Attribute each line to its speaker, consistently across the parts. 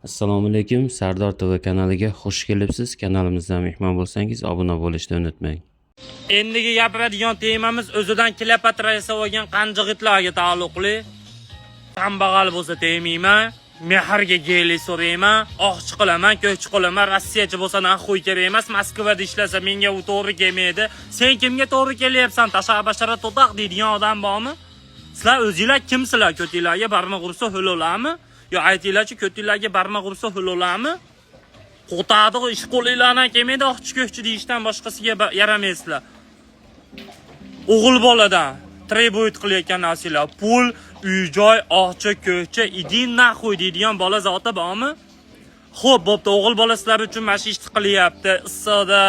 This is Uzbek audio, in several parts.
Speaker 1: Assalomu alaykum, Sardor TV kanaliga xush kelibsiz. Kanalimizga mehmon bo'lsangiz, obuna bo'lishni unutmang.
Speaker 2: Endigi gapiradigan temamiz o'zidan Kleopatra yasagan qanjig'itlarga taalluqli. Kambag'al bo'lsa tegmayman, mehrga geli so'rayman, oqchi qilaman, ko'kchi qilaman, Rossiyachi bo'lsa naxuy kerak emas, Moskvada ishlasa menga u to'g'ri kelmaydi. Sen kimga to'g'ri kelyapsan? Tashabashara to'taq deydigan odam bormi? Sizlar o'zingizlar kimsizlar? Ko'tinglarga barmoq ursa ho'lolarmi? Yo aytinglarchi ko'tinglarga barmoq ursa ho'lolarmi? Qo'tadi ish qo'linglardan kelmaydi, oqchi ko'kchi deyishdan boshqasiga yaramaysizlar. O'g'il boladan trebuyt qilayotgan narsalar, pul, uy-joy, oqchi ko'kchi, idin naxuy deydigan bola zoti bormi? Xo'p, bo'pti, o'g'il bola sizlar uchun mashishti qilyapti, issiqda,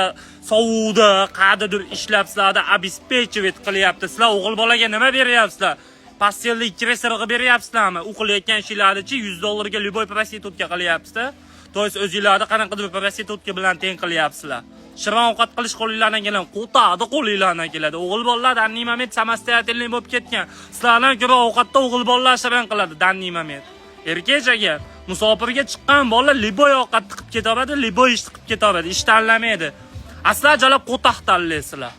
Speaker 2: sovuqda, qa'dadir ishlab sizlarni обеспечивать qilyapti. Sizlar o'g'il bolaga nima beryapsizlar? Pastelli kresserga beryapsizlarmi? U qilayotgan ishlarni-chi $100 ga любой prostitutka qilyapsiz-da. To'ys o'zingizlarni qanaqadir prostitutka bilan teng qilyapsizlar. Shirin ovqat qilish qo'linglardan keladi, qo'tadi qo'linglardan keladi. O'g'il bolalar danniy moment samostoятельный bo'lib ketgan. Sizlardan ko'ra ovqatda o'g'il bolalar shirin qiladi danniy moment. Erkak musofirga chiqqan bola liboy ovqat qilib ketaveradi, liboy ish qilib ketaveradi, ish tanlamaydi. Aslan jalab qo'taq tanlaysizlar.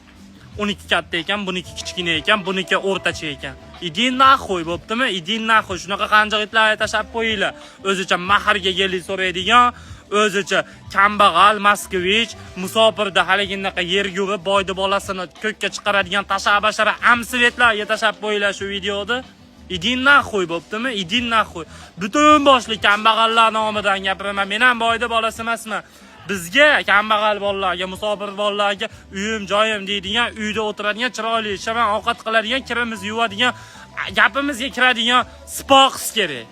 Speaker 2: Uniki katta ekan, buniki kichkina ekan, buniki o'rtacha ekan. Idin naxuy bo'ptimi? Idin naxuy. Shunaqa qanjig'itlarga tashab qo'yinglar. O'zicha mahrga geli so'raydigan, o'zicha kambag'al, moskvich, musofirda haliginnaqa yer yuvib boydi bolasini ko'kka chiqaradigan tashabashara amsvetlarga tashab qo'yinglar shu videoda. Idin naxuy bo'ptimi? Idin naxuy. Butun boshli kambag'allar nomidan gapiraman. Men ham boydi bolasi emasman. Bizga kambag'al bolalarga, musofir bolalarga uyim, joyim deydigan, uyda o'tiradigan, chiroyli shirin ovqat qiladigan, kirimiz yuvadigan, gapimizga kiradigan spox kerak.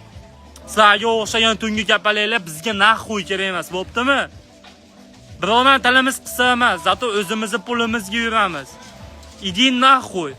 Speaker 2: Sizlarga o'xshagan tungi kapalanglar bizga naxuy kerak emas, bo'ptimi? Birovdan tilimiz qisqa emas, zato o'zimizni pulimizga yuramiz. Idin naxuy.